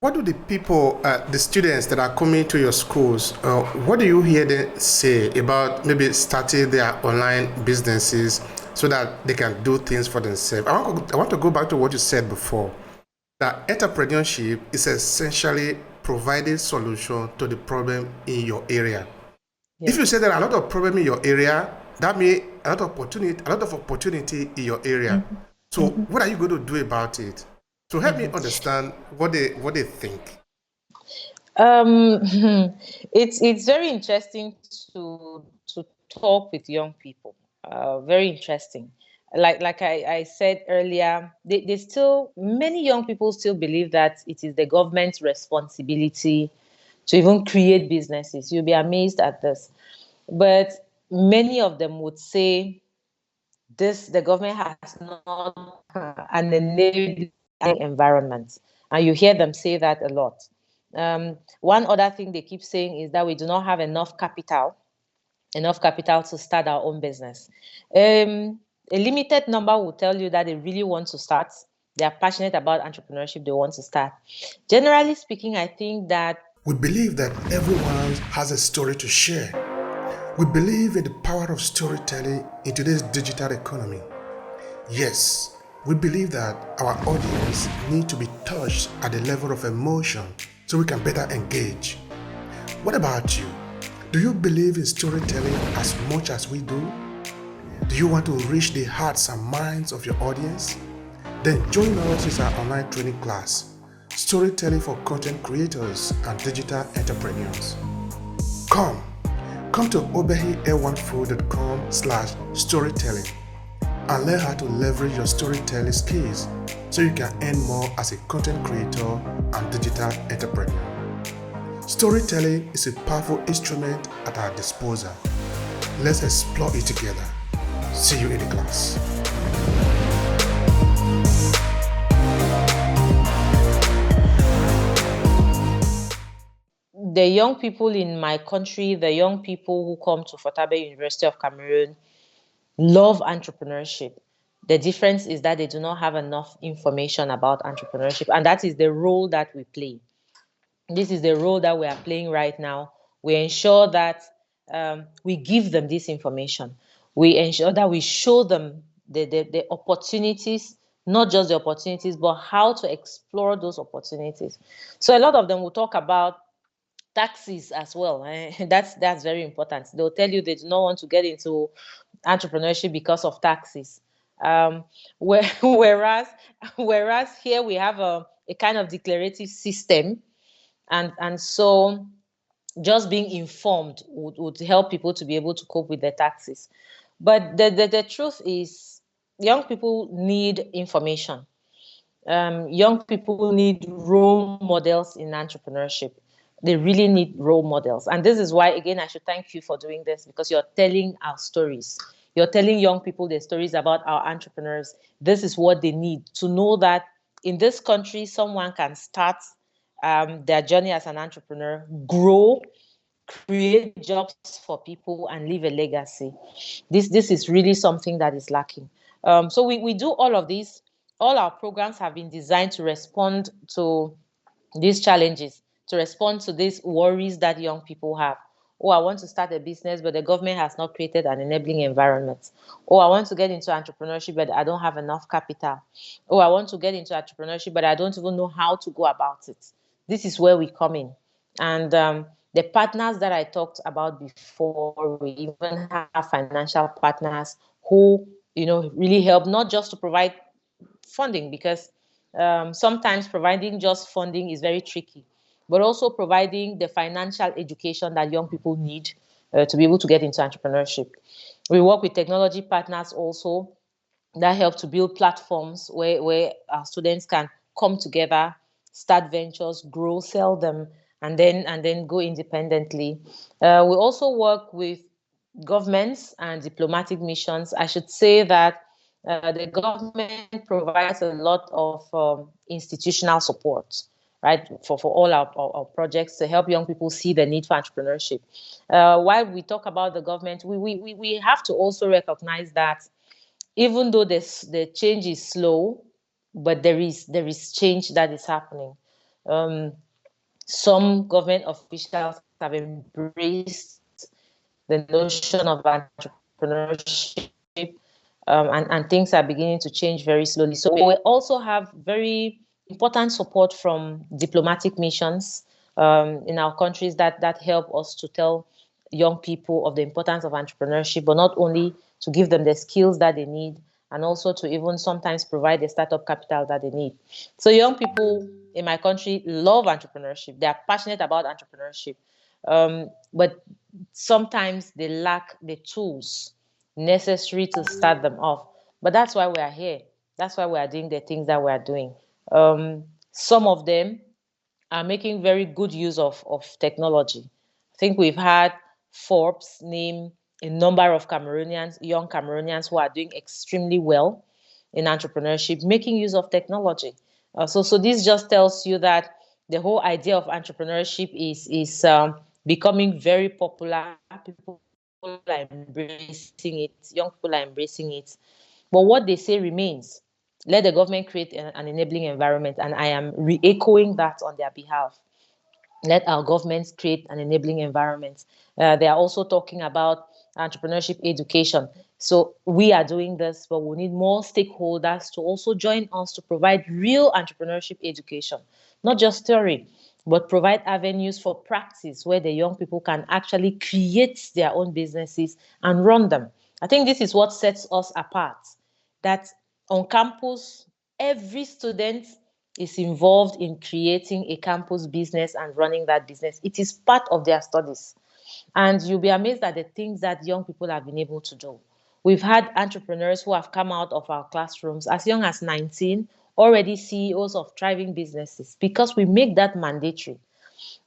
What do the people, the students that are coming to your schools, what do you hear them say about maybe starting their online businesses so that they can do things for themselves? I want to go back to what you said before, that entrepreneurship is essentially providing solution to the problem in your area. If you say Yes. there are a lot of problem in your area, that means a lot of opportunity in your area. Mhm. So Mhm. what are you going to do about it? So help me Mhm. understand what they think. Um, it's very interesting to talk with young people. Very interesting. Like I said earlier, they still many young people still believe that it is the government's responsibility to even create businesses. You'll be amazed at this. But many of them would say this the government has not an enabling environment. And you hear them say that a lot. One other thing they keep saying is that we do not have enough capital to start our own business. A limited number will tell you that they really want to start. They are passionate about entrepreneurship. They want to start. Generally speaking, I think that We believe that everyone has a story to share. We believe in the power of storytelling in today's digital economy. Yes, we believe that our audience need to be touched at the level of emotion so we can better engage. What about you? Do you believe in storytelling as much as we do? Do you want to reach the hearts and minds of your audience? Then join us in our online training class, Storytelling for Content Creators and Digital Entrepreneurs. Come, come to obehi-ewanfoh.com/storytelling and learn how to leverage your storytelling skills so you can earn more as a content creator and digital entrepreneur. Storytelling is a powerful instrument at our disposal. Let's explore it together. See you in the class. the young people in my country, the young people who come to Fotabe University of Cameroon, love entrepreneurship. The difference is that they do not have enough information about entrepreneurship, and that is the role that we play. This is the role that we are playing right now. We ensure that we give them this information. We ensure that we show them the opportunities, not just the opportunities, but how to explore those opportunities. So a lot of them will talk about taxes as well. That's very important. They'll tell you they do not want to get into entrepreneurship because of taxes. Whereas here we have a kind of declarative system, and so just being informed would help people to be able to cope with their taxes. But the truth is, young people need information. Young people need role models in entrepreneurship. They really need role models. And this is why, again, I should thank you for doing this, because you're telling our stories. You're telling young people their stories about our entrepreneurs. This is what they need to know, that in this country, someone can start their journey as an entrepreneur, grow, create jobs for people, and leave a legacy. This is really something that is lacking. So we do all of these. All our programs have been designed to respond to these challenges, to respond to these worries that young people have. Oh, I want to start a business, but the government has not created an enabling environment. Oh, I want to get into entrepreneurship, but I don't have enough capital. Oh, I want to get into entrepreneurship, but I don't even know how to go about it. This is where we come in. And the partners that I talked about before, we even have financial partners who, really help, not just to provide funding, because sometimes providing just funding is very tricky, but also providing the financial education that young people need to be able to get into entrepreneurship. We work with technology partners also that help to build platforms where our students can come together, start ventures, grow, sell them, and then go independently. We also work with governments and diplomatic missions. I should say that the government provides a lot of institutional support, right, for all our projects to help young people see the need for entrepreneurship. While we talk about the government, we have to also recognize that even though the change is slow, but there is change that is happening. Some government officials have embraced the notion of entrepreneurship, and things are beginning to change very slowly. So we also have very important support from diplomatic missions in our countries that help us to tell young people of the importance of entrepreneurship, but not only to give them the skills that they need, and also to even sometimes provide the startup capital that they need. So young people in my country love entrepreneurship. They are passionate about entrepreneurship, but sometimes they lack the tools necessary to start them off. But that's why we are here. That's why we are doing the things that we are doing. Some of them are making very good use of technology. I think we've had Forbes name a number of Cameroonians, young Cameroonians who are doing extremely well in entrepreneurship, making use of technology. So this just tells you that the whole idea of entrepreneurship is becoming very popular. People are embracing it. Young people are embracing it. But what they say remains. Let the government create an enabling environment, and I am re-echoing that on their behalf. Let our governments create an enabling environment. They are also talking about entrepreneurship education. So we are doing this, but we need more stakeholders to also join us to provide real entrepreneurship education, not just theory, but provide avenues for practice where the young people can actually create their own businesses and run them. I think this is what sets us apart, that on campus, every student is involved in creating a campus business and running that business. It is part of their studies. And you'll be amazed at the things that young people have been able to do. We've had entrepreneurs who have come out of our classrooms as young as 19, already CEOs of thriving businesses, because we make that mandatory.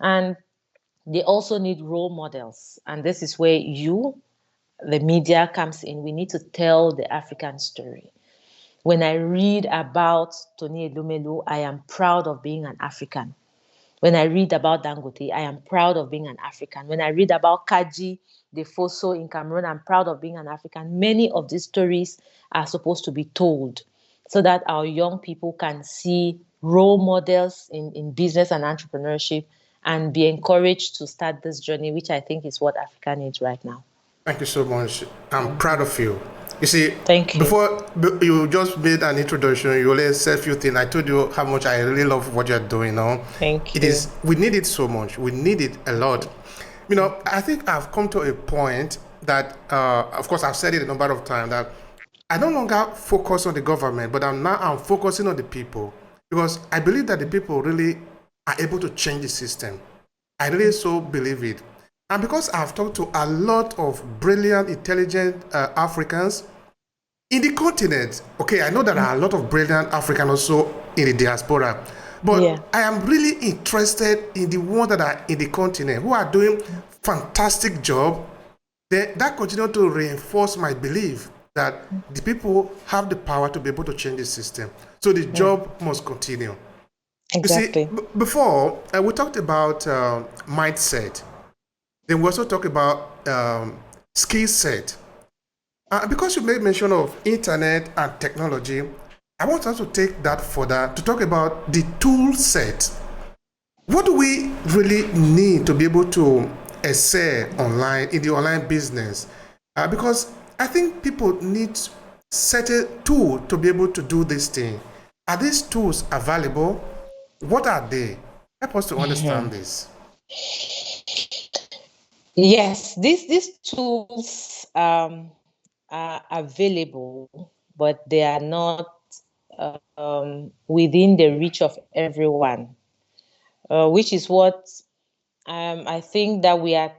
And they also need role models. And this is where you, the media, comes in. We need to tell the African story. When I read about Tony Elumelu, I am proud of being an African. When I read about Dangote, I am proud of being an African. When I read about Kaji Defoso in Cameroon, I'm proud of being an African. Many of these stories are supposed to be told so that our young people can see role models in business and entrepreneurship and be encouraged to start this journey, which I think is what Africa needs right now. Thank you so much. I'm proud of you. You see, Thank you. before you just made an introduction, you already said a few things. I told you how much I really love what you're doing now. Thank you. It is, we need it so much. We need it a lot. You know, I think I've come to a point that, of course, I've said it a number of times, that I no longer focus on the government, but I'm focusing on the people, because I believe that the people really are able to change the system. I really so believe it. And because I've talked to a lot of brilliant, intelligent Africans in the continent, okay, I know there are a lot of brilliant Africans also in the diaspora, but Yeah. I am really interested in the ones that are in the continent who are doing fantastic job. That continue to reinforce my belief that the people have the power to be able to change the system. So the job must continue. Exactly. You see, before we talked about mindset. Then we also talk about skill set. Because you made mention of internet and technology, I want us to take that further to talk about the tool set. What do we really need to be able to excel online in the online business? Because I think people need certain tool to be able to do this thing. Are these tools available? What are they? Help us to understand this. Yes, these tools are available, but they are not within the reach of everyone, which is what I think that we are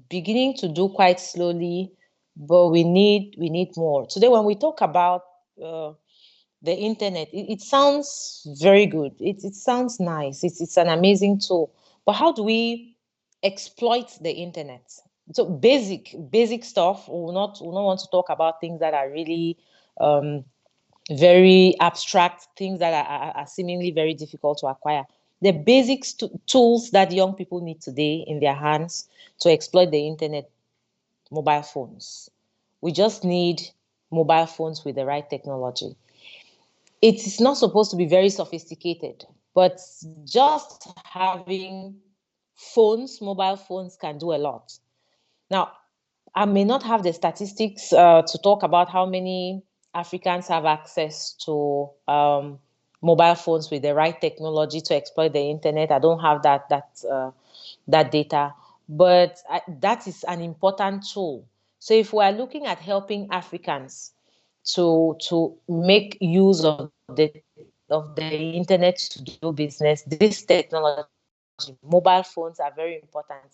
beginning to do quite slowly, but we need more. Today, when we talk about the internet, it sounds very good. It sounds nice. It's an amazing tool. But how do we exploit the internet? So basic stuff. We'll not want to talk about things that are really very abstract, things that are seemingly very difficult to acquire. The basic tools that young people need today in their hands to exploit the internet: mobile phones. We just need mobile phones with the right technology. It is not supposed to be very sophisticated. But just having phones, mobile phones, can do a lot. Now, I may not have the statistics to talk about how many Africans have access to mobile phones with the right technology to exploit the internet. I don't have that data, but that is an important tool. So if we are looking at helping Africans to make use of the internet to do business, this technology, mobile phones are very important.